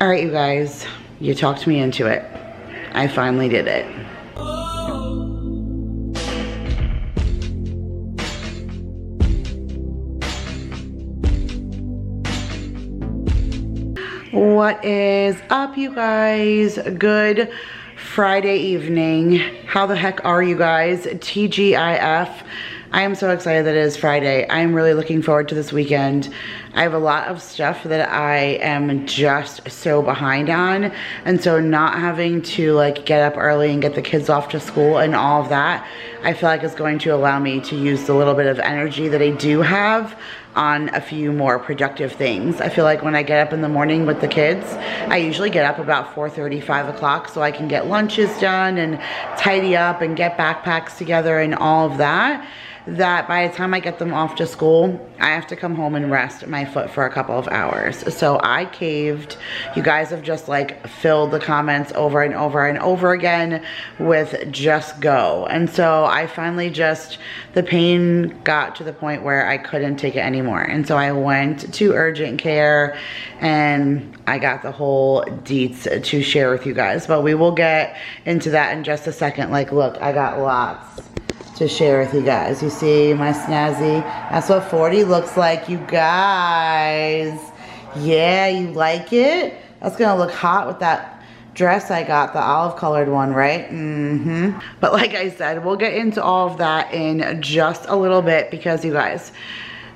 All right, you guys, you talked me into it. I finally did it. What is up, you guys? Good Friday evening. How the heck are you guys? TGIF. I am so excited that it is Friday. I am really looking forward to this weekend. I have a lot of stuff that I am just so behind on, and so not having to like get up early and get the kids off to school and all of that, I feel like is going to allow me to use the little bit of energy that I do have on a few more productive things. I feel like when I get up in the morning with the kids, I usually get up about 4:30, 5 o'clock so I can get lunches done and tidy up and get backpacks together and all of that. That by the time I get them off to school, I have to come home and rest my foot for a couple of hours. So I caved. You guys have just like filled the comments over and over and over again with just go. And so I finally just, the pain got to the point where I couldn't take it anymore. And so I went to urgent care and I got the whole deets to share with you guys. But we will get into that in just a second. Like, look, I got lots to share with you guys. You see my snazzy? That's what 40 looks like, you guys. Yeah, you like it? That's gonna look hot with that dress I got, the olive colored one, right? But like I said, we'll get into all of that in just a little bit because you guys,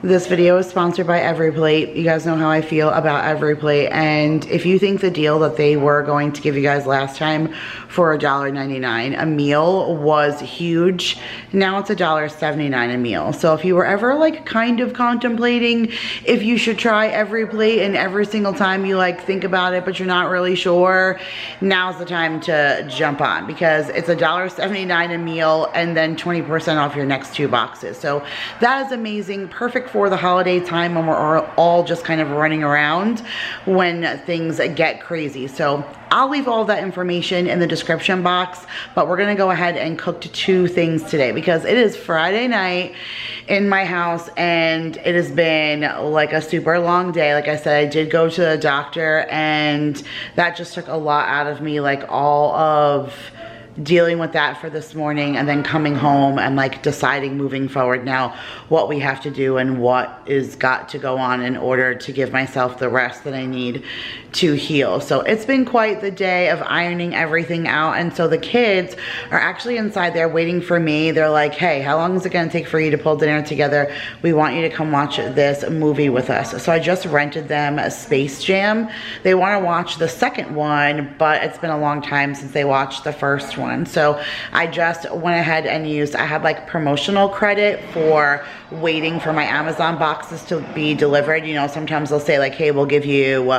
this video is sponsored by EveryPlate. You guys know how I feel about EveryPlate, and if you think the deal that they were going to give you guys last time for $1.99 a meal was huge, now it's $1.79 a meal. So if you were ever like kind of contemplating if you should try EveryPlate, and every single time you like think about it but you're not really sure, now's the time to jump on, because it's $1.79 a meal and then 20% off your next 2 boxes. So that is amazing, perfect for the holiday time when we're all just kind of running around when things get crazy. So I'll leave all that information in the description box, but we're gonna go ahead and cook 2 things today because it is Friday night in my house and it has been like a super long day. Like I said, I did go to the doctor and that just took a lot out of me, like all of dealing with that for this morning and then coming home and like deciding moving forward now what we have to do and what is got to go on in order to give myself the rest that I need to heal. So it's been quite the day of ironing everything out, and so the kids are actually inside there waiting for me. They're like, hey, how long is it gonna take for you to pull dinner together? We want you to come watch this movie with us. So I just rented them a Space Jam. They want to watch the second one, but it's been a long time since they watched the first one. So I just went ahead and used, I had like promotional credit for waiting for my Amazon boxes to be delivered. You know, sometimes they'll say like, hey, we'll give you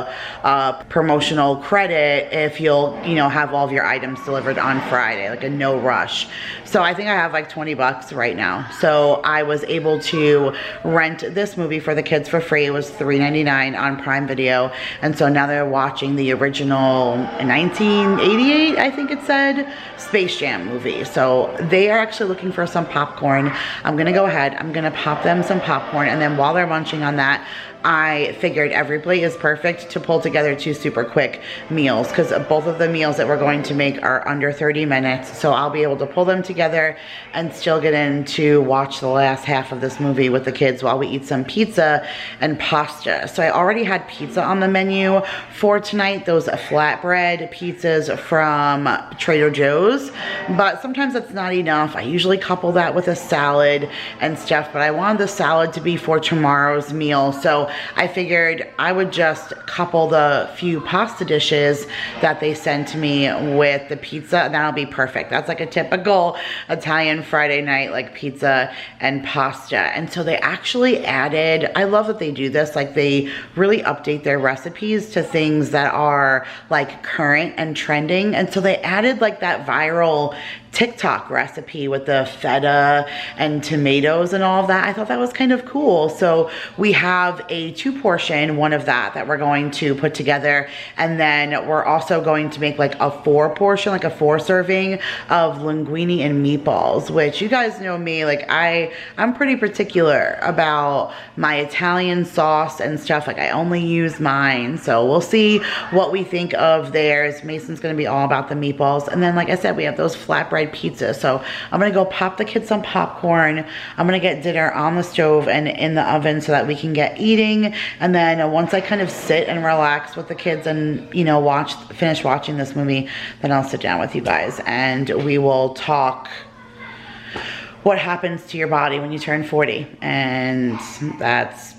promotional credit if you'll, you know, have all of your items delivered on Friday, like a no rush. So I think I have like 20 bucks right now. So I was able to rent this movie for the kids for free. It was $3.99 on Prime Video. And so now they're watching the original 1988, I think it said, Space Jam movie. So they are actually looking for some popcorn. I'm gonna go ahead, I'm gonna pop them some popcorn, and then while they're munching on that, I figured EveryPlate is perfect to pull together 2 super quick meals, because both of the meals that we're going to make are under 30 minutes. So I'll be able to pull them together and still get in to watch the last half of this movie with the kids while we eat some pizza and pasta. So I already had pizza on the menu for tonight, those flatbread pizzas from Trader Joe's, but sometimes that's not enough. I usually couple that with a salad and stuff, but I wanted the salad to be for tomorrow's meal. So I figured I would just couple the few pasta dishes that they sent me with the pizza, and that'll be perfect. That's like a typical Italian Friday night, like pizza and pasta. And so they actually added, I love that they do this, like they really update their recipes to things that are like current and trending. And so they added like that viral TikTok recipe with the feta and tomatoes and all of that. I thought that was kind of cool. So we have a a 2-portion one of that we're going to put together, and then we're also going to make like a 4-portion, like a 4-serving of linguine and meatballs, which you guys know me, like I'm pretty particular about my Italian sauce and stuff. Like I only use mine, so we'll see what we think of theirs. Mason's gonna be all about the meatballs, and then like I said, we have those flatbread pizzas. So I'm gonna go pop the kids some popcorn. I'm gonna get dinner on the stove and in the oven so that we can get eating, and then once I kind of sit and relax with the kids and, you know, finish watching this movie, then I'll sit down with you guys and we will talk what happens to your body when you turn 40, and that's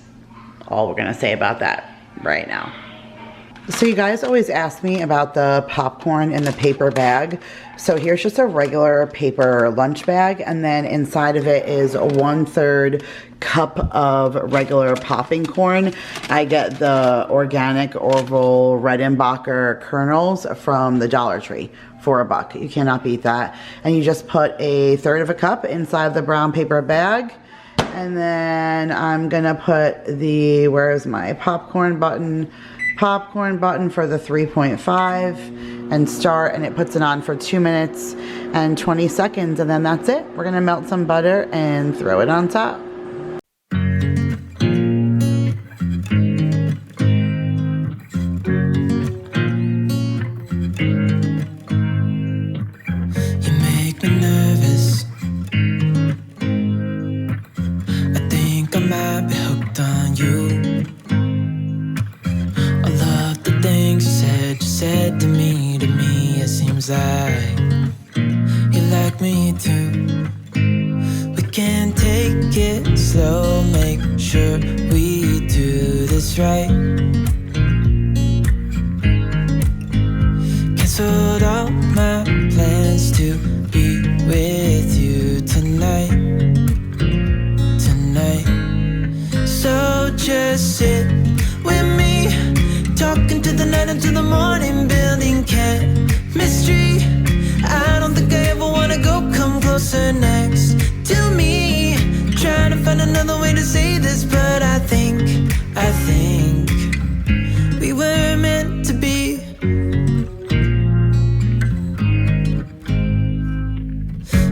all we're gonna say about that right now. So you guys always ask me about the popcorn in the paper bag. So here's just a regular paper lunch bag, and then inside of it is 1/3 cup of regular popping corn. I get the organic Orville Redenbacher kernels from the Dollar Tree for $1. You cannot beat that. And you just put 1/3 of a cup inside the brown paper bag. And then I'm gonna put the, where's my popcorn button for the 3.5 and start, and it puts it on for 2 minutes and 20 seconds, and then that's it. We're gonna melt some butter and throw it on top. You make me nervous. I think I might be hooked on you. Things you said to me, it seems like you like me too. We can take it slow, make sure we do this right. Canceled all my plans to be with you tonight. So just sit with me, talking to the night until the morning, building chemistry. I don't think I ever wanna go, come closer next to me. Trying to find another way to say this, but I think we were meant to be.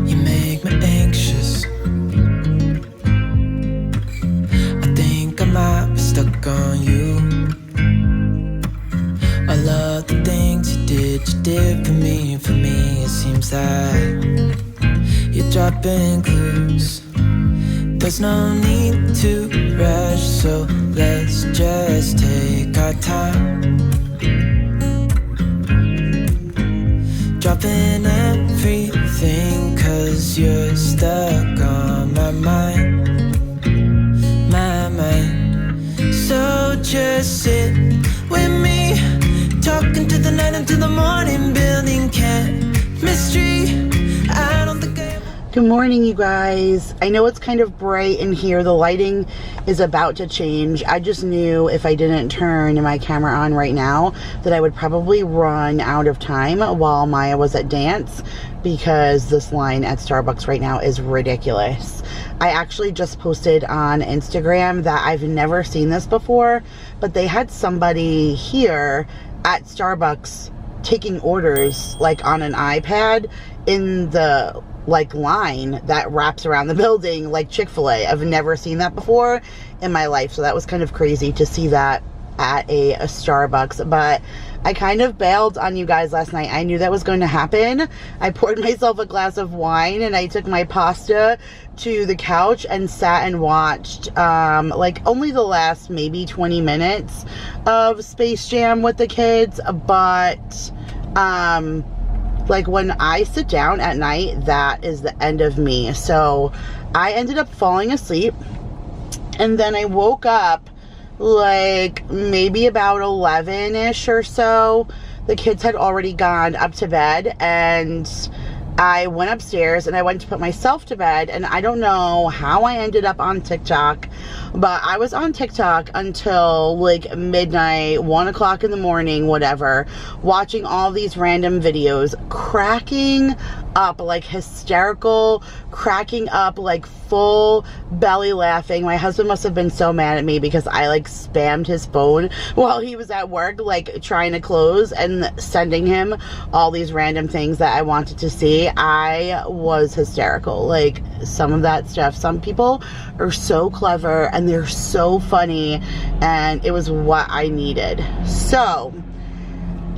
You make me anxious. I think I might be stuck on you. I love the things you did for me, it seems like you're dropping clues. There's no need to rush, so let's just take our time. Dropping everything, 'cause you're stuck on my mind. So just sit with me, talking to the night until the morning, building chemistry. I don't think Good morning, you guys. I know it's kind of bright in here. The lighting is about to change. I just knew if I didn't turn my camera on right now that I would probably run out of time while Maya was at dance, because this line at Starbucks right now is ridiculous. I actually just posted on Instagram that I've never seen this before, but they had somebody here at Starbucks taking orders like on an iPad in the like line that wraps around the building like Chick-fil-A. I've never seen that before in my life, so that was kind of crazy to see that at a Starbucks. But I kind of bailed on you guys last night. I knew that was going to happen. I poured myself a glass of wine and I took my pasta to the couch and sat and watched like only the last maybe 20 minutes of Space Jam with the kids. But like when I sit down at night, that is the end of me. So I ended up falling asleep, and then I woke up like maybe about 11-ish or so. The kids had already gone up to bed, and I went upstairs and I went to put myself to bed, and I don't know how I ended up on TikTok, but I was on TikTok until like midnight, 1 o'clock in the morning, whatever, watching all these random videos, cracking up, like hysterical, cracking up, like full belly laughing. My husband must have been so mad at me because I like spammed his phone while he was at work, like trying to close and sending him all these random things that I wanted to see. I was hysterical. Like, some of that stuff, some people are so clever and they're so funny, and it was what I needed. So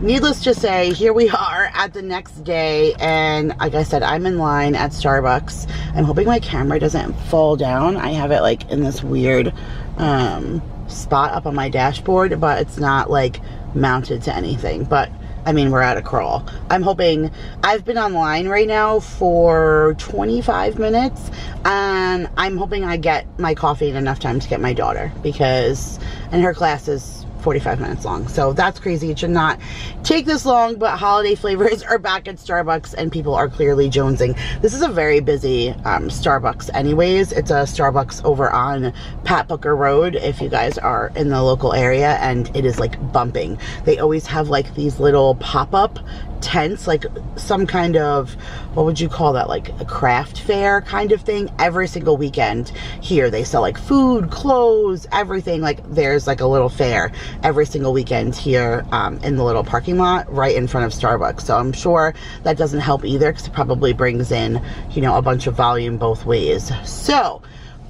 needless to say, here we are at the next day, and like I said, I'm in line at Starbucks. I'm hoping my camera doesn't fall down. I have it like in this weird spot up on my dashboard, but it's not like mounted to anything. But I mean, we're at a crawl. I'm hoping. I've been online right now for 25 minutes, and I'm hoping I get my coffee in enough time to get my daughter, and her class is 45 minutes long. So that's crazy. It should not take this long, but holiday flavors are back at Starbucks and people are clearly jonesing. This is a very busy Starbucks anyways. It's a Starbucks over on Pat Booker Road if you guys are in the local area, and it is like bumping. They always have like these little pop-up tents, like some kind of, what would you call that, like a craft fair kind of thing, every single weekend here. They sell like food, clothes, everything. Like there's like a little fair every single weekend here in the little parking lot right in front of Starbucks. So I'm sure that doesn't help either, because it probably brings in, you know, a bunch of volume both ways. So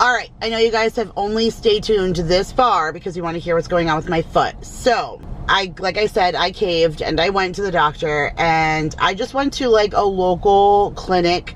all right, I know you guys have only stayed tuned this far because you want to hear what's going on with my foot. So like I said, I caved and I went to the doctor, and I just went to like a local clinic.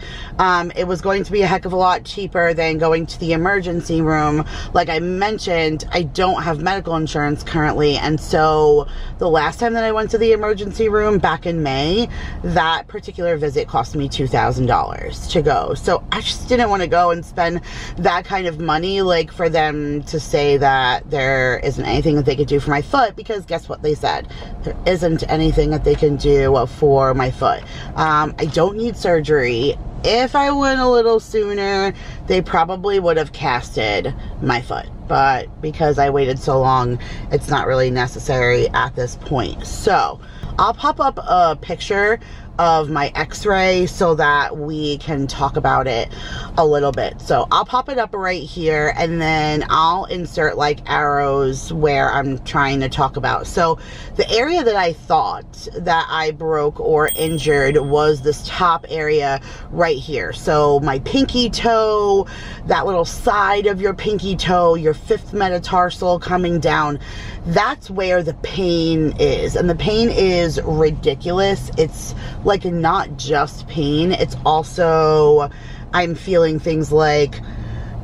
It was going to be a heck of a lot cheaper than going to the emergency room. Like I mentioned, I don't have medical insurance currently, and so the last time that I went to the emergency room back in May, that particular visit cost me $2,000 to go. So I just didn't want to go and spend that kind of money, like for them to say that there isn't anything that they could do for my foot, because guess what they said? There isn't anything that they can do for my foot. I don't need surgery. If I went a little sooner, they probably would have casted my foot, but because I waited so long, it's not really necessary at this point. So I'll pop up a picture of my x-ray so that we can talk about it a little bit. So I'll pop it up right here, and then I'll insert like arrows where I'm trying to talk about. So the area that I thought that I broke or injured was this top area right here. So my pinky toe, that little side of your pinky toe, your 5th metatarsal coming down, that's where the pain is. And the pain is ridiculous. It's like not just pain, it's also, I'm feeling things like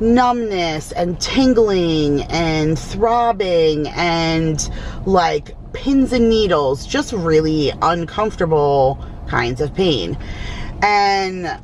numbness and tingling and throbbing and like pins and needles, just really uncomfortable kinds of pain. And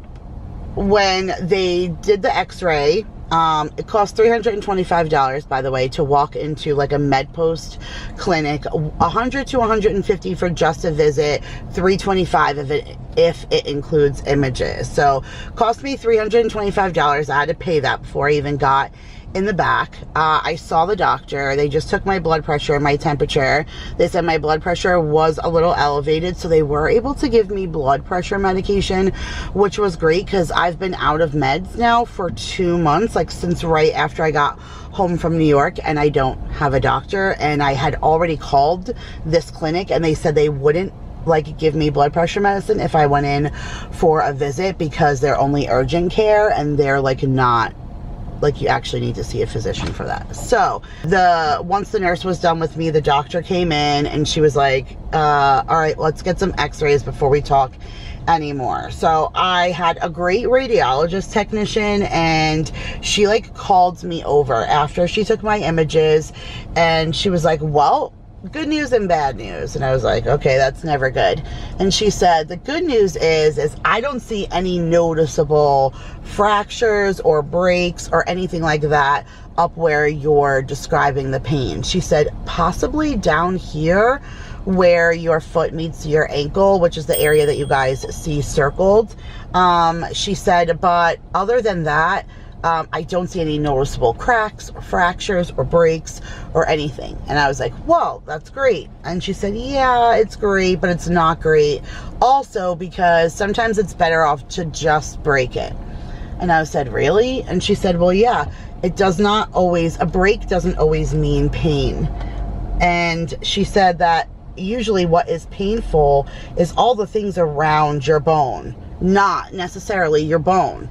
when they did the x-ray, it cost $325, by the way, to walk into like a MedPost clinic. $100 to $150 for just a visit, $325 if it includes images. So cost me $325. I had to pay that before I even got in the back. I saw the doctor. They just took my blood pressure and my temperature. They said my blood pressure was a little elevated, so they were able to give me blood pressure medication, which was great because I've been out of meds now for 2 months, like since right after I got home from New York, and I don't have a doctor. And I had already called this clinic and they said they wouldn't like give me blood pressure medicine if I went in for a visit because they're only urgent care, and they're like not, like you actually need to see a physician for that. So once the nurse was done with me, the doctor came in and she was like, all right, let's get some x-rays before we talk anymore. So I had a great radiologist technician, and she like called me over after she took my images, and she was like, well, good news and bad news. And I was like, okay, that's never good. And she said, the good news is I don't see any noticeable fractures or breaks or anything like that up where you're describing the pain. She said, possibly down here where your foot meets your ankle, which is the area that you guys see circled. She said, but other than that, I don't see any noticeable cracks or fractures or breaks or anything. And I was like, whoa, that's great. And she said, yeah, it's great, but it's not great. Also, because sometimes it's better off to just break it. And I said, really? And she said, well, yeah, it does not always, a break doesn't always mean pain. And she said that usually what is painful is all the things around your bone, not necessarily your bone.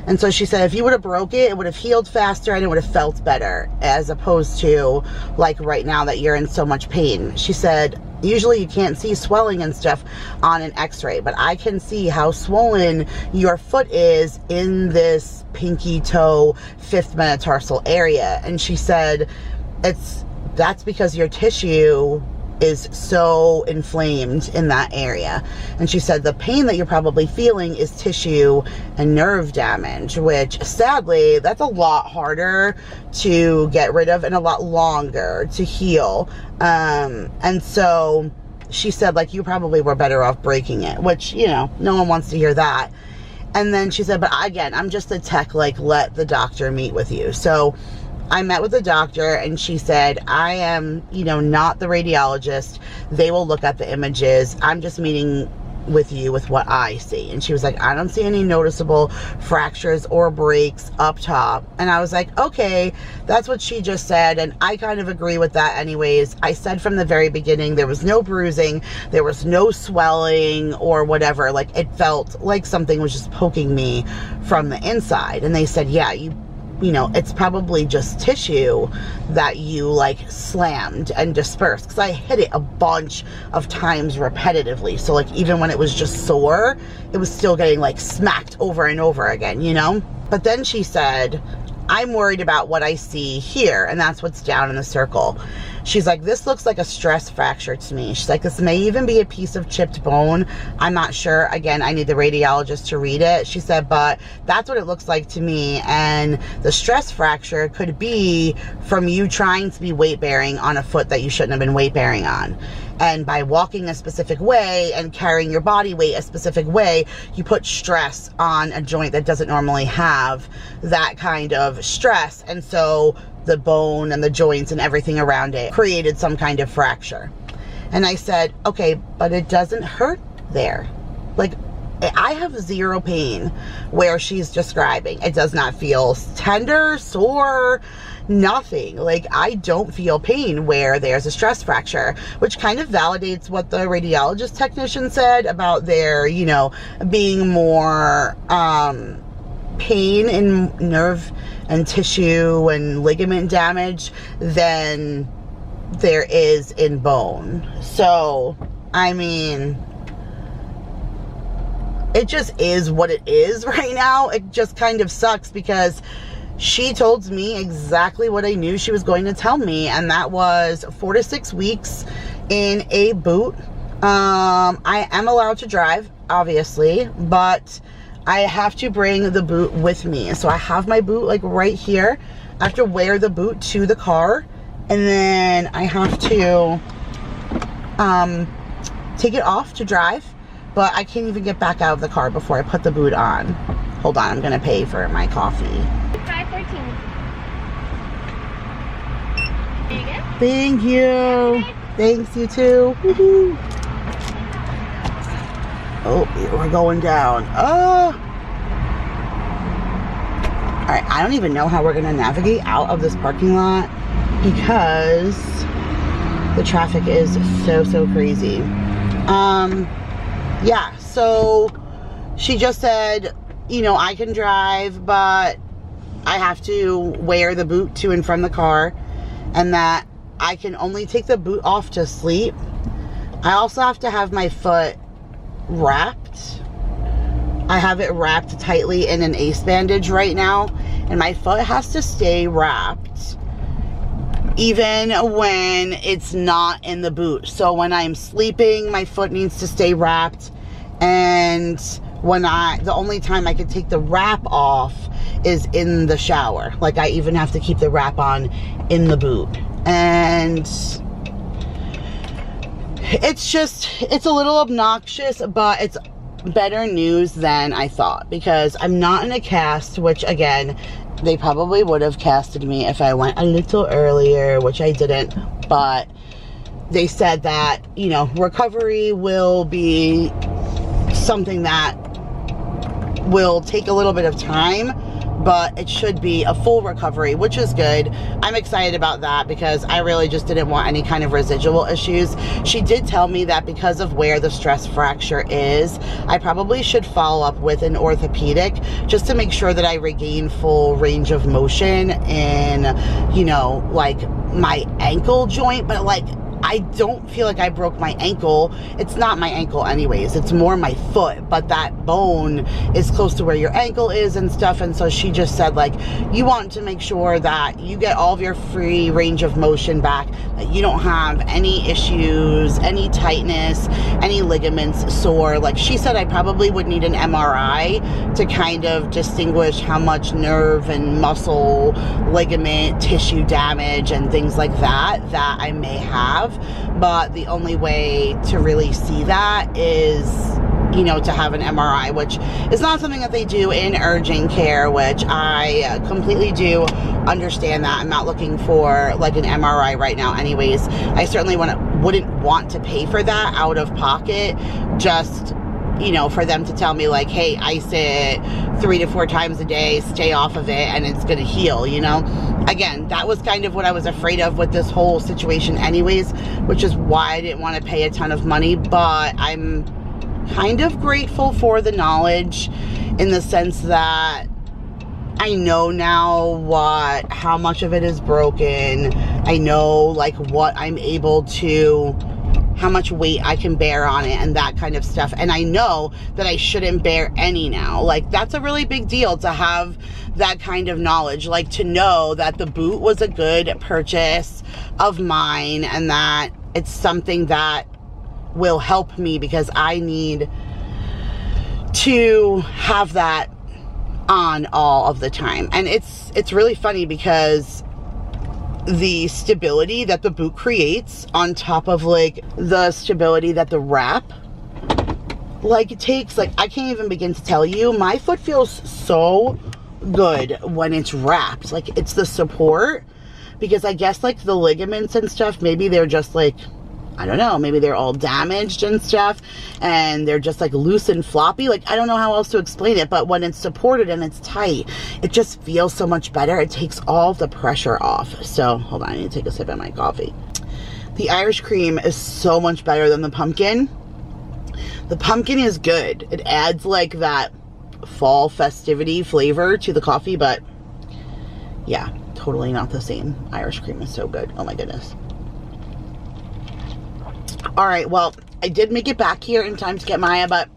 And so she said, if you would have broke it, it would have healed faster and it would have felt better, as opposed to like right now that you're in so much pain. She said, usually you can't see swelling and stuff on an x-ray, but I can see how swollen your foot is in this pinky toe 5th metatarsal area. And she said, that's because your tissue is so inflamed in that area. And she said the pain that you're probably feeling is tissue and nerve damage, which sadly, that's a lot harder to get rid of and a lot longer to heal. And so she said, like, you probably were better off breaking it, which, you know, no one wants to hear that. And then she said, but again, I'm just a tech, like, let the doctor meet with you. So I met with the doctor and she said, I am, you know, not the radiologist. They will look at the images. I'm just meeting with you with what I see. And she was like, I don't see any noticeable fractures or breaks up top. And I was like, okay, that's what she just said. And I kind of agree with that anyways. I said from the very beginning, there was no bruising, there was no swelling or whatever. Like, it felt like something was just poking me from the inside. And they said, yeah, you know, it's probably just tissue that you like slammed and dispersed, because I hit it a bunch of times repetitively. So like, even when it was just sore, it was still getting like smacked over and over again, you know? But then she said, I'm worried about what I see here, and that's what's down in the circle. She's like, this looks like a stress fracture to me. She's like, this may even be a piece of chipped bone. I'm not sure. Again, I need the radiologist to read it. She said, but that's what it looks like to me. And the stress fracture could be from you trying to be weight bearing on a foot that you shouldn't have been weight bearing on. And by walking a specific way and carrying your body weight a specific way, you put stress on a joint that doesn't normally have that kind of stress. And so the bone and the joints and everything around it created some kind of fracture. And I said, okay, but it doesn't hurt there. Like, I have zero pain where she's describing. It does not feel tender, sore, nothing. Like, I don't feel pain where there's a stress fracture, which kind of validates what the radiologist technician said about there, you know, being more pain in nerve and tissue and ligament damage than there is in bone. So, I mean, it just is what it is right now. It just kind of sucks because she told me exactly what I knew she was going to tell me, and that was 4 to 6 weeks in a boot. I am allowed to drive, obviously, but I have to bring the boot with me. So I have my boot like right here. I have to wear the boot to the car, and then I have to take it off to drive, but I can't even get back out of the car before I put the boot on. Hold on, I'm gonna pay for my coffee. 514. There you go. Thank you. Thanks, you too. Woohoo. Oh, we're going down. Oh. All right, I don't even know how we're gonna navigate out of this parking lot because the traffic is so crazy. Yeah, so she just said, you know, I can drive, but I have to wear the boot to and from the car, and that I can only take the boot off to sleep. I also have to have my foot wrapped. I have it wrapped tightly in an ace bandage right now, and my foot has to stay wrapped even when it's not in the boot. So when I'm sleeping, my foot needs to stay wrapped, and when the only time I can take the wrap off is in the shower. Like, I even have to keep the wrap on in the boot. And it's a little obnoxious, but it's better news than I thought, because I'm not in a cast, which again they probably would have casted me if I went a little earlier, which I didn't, but they said that, you know, recovery will be something that will take a little bit of time, but it should be a full recovery, which is good. I'm excited about that because I really just didn't want any kind of residual issues. She did tell me that because of where the stress fracture is, I probably should follow up with an orthopedic just to make sure that I regain full range of motion in, you know, like my ankle joint, but like I don't feel like I broke my ankle. It's not my ankle anyways, it's more my foot, but that bone is close to where your ankle is and stuff. And so she just said, like, you want to make sure that you get all of your free range of motion back, that you don't have any issues, any tightness, any ligaments sore. Like she said, I probably would need an MRI to kind of distinguish how much nerve and muscle, ligament, tissue damage and things like that I may have. But the only way to really see that is, you know, to have an MRI, which is not something that they do in urgent care, which I completely do understand that. I'm not looking for like an MRI right now anyways. I certainly wouldn't want to pay for that out of pocket, just, you know, for them to tell me like, hey, ice it 3 to 4 times a day, stay off of it, and it's gonna heal, you know? Again, that was kind of what I was afraid of with this whole situation anyways, which is why I didn't want to pay a ton of money. But I'm kind of grateful for the knowledge in the sense that I know now how much of it is broken. I know like what I'm able to, how much weight I can bear on it and that kind of stuff. And I know that I shouldn't bear any now. Like that's a really big deal to have that kind of knowledge, like to know that the boot was a good purchase of mine and that it's something that will help me because I need to have that on all of the time. And it's really funny because the stability that the boot creates on top of like the stability that the wrap like it takes, like I can't even begin to tell you. My foot feels so good when it's wrapped. Like it's the support, because I guess like the ligaments and stuff, maybe they're just like, I don't know, maybe they're all damaged and stuff and they're just like loose and floppy. Like I don't know how else to explain it, but when it's supported and it's tight, it just feels so much better. It takes all the pressure off. So hold on, I need to take a sip of my coffee. The Irish cream is so much better than the pumpkin. The pumpkin is good. It adds like that fall festivity flavor to the coffee, but yeah, totally not the same. Irish cream is so good. Oh my goodness. All right, well, I did make it back here in time to get Maya, but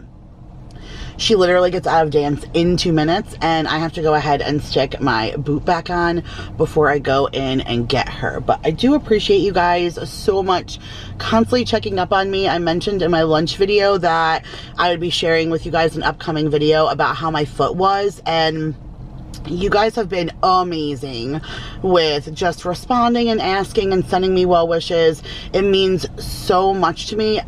she literally gets out of dance in 2 minutes, and I have to go ahead and stick my boot back on before I go in and get her. But I do appreciate you guys so much constantly checking up on me. I mentioned in my lunch video that I would be sharing with you guys an upcoming video about how my foot was, and you guys have been amazing with just responding and asking and sending me well wishes. It means so much to me.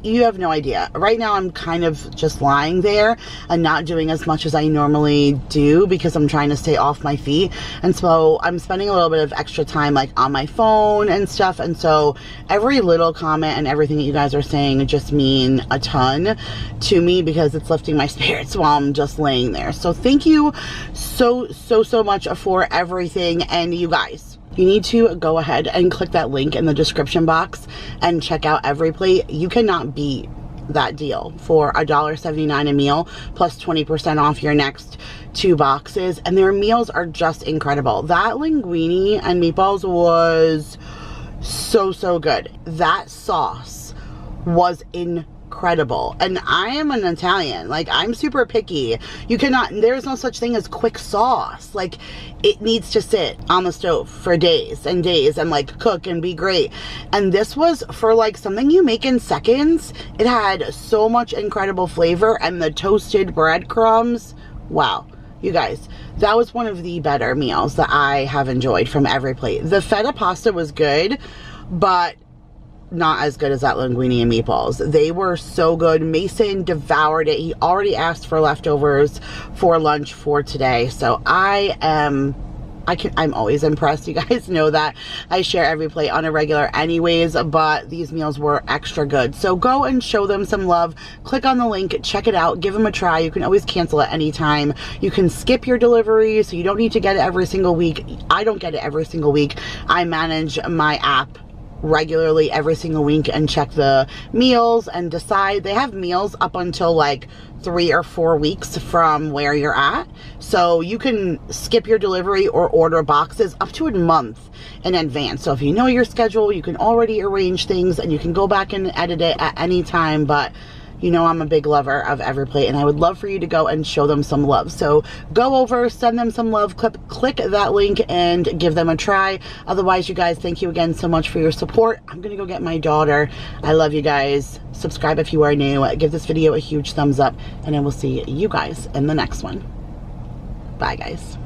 You have no idea. Right now I'm kind of just lying there and not doing as much as I normally do because I'm trying to stay off my feet, and so I'm spending a little bit of extra time like on my phone and stuff. And so every little comment and everything that you guys are saying just mean a ton to me because it's lifting my spirits while I'm just laying there. So thank you so much for everything. And you guys, you need to go ahead and click that link in the description box and check out Every Plate. You cannot beat that deal for $1.79 a meal plus 20% off your next 2 boxes, and their meals are just incredible. That linguine and meatballs was so good. That sauce was incredible, and I am an Italian, like I'm super picky. You cannot, there's no such thing as quick sauce. Like it needs to sit on the stove for days and days and like cook and be great. And this was for like something you make in seconds. It had so much incredible flavor, and the toasted breadcrumbs, wow. You guys, that was one of the better meals that I have enjoyed from Every Plate. The feta pasta was good, but not as good as that linguine and meatballs. They were so good. Mason devoured it. He already asked for leftovers for lunch for today. So I'm always impressed. You guys know that I share every plate on a regular anyways, but these meals were extra good. So go and show them some love. Click on the link, check it out, give them a try. You can always cancel at any time. You can skip your delivery, so you don't need to get it every single week. I don't get it every single week. I manage my app regularly every single week and check the meals and decide. They have meals up until like 3 or 4 weeks from where you're at, so you can skip your delivery or order boxes up to a month in advance. So if you know your schedule, you can already arrange things and you can go back and edit it at any time. But you know, I'm a big lover of Every Plate, and I would love for you to go and show them some love. So go over, send them some love, click that link and give them a try. Otherwise, you guys, thank you again so much for your support. I'm gonna go get my daughter. I love you guys. Subscribe if you are new. Give this video a huge thumbs up, and I will see you guys in the next one. Bye, guys.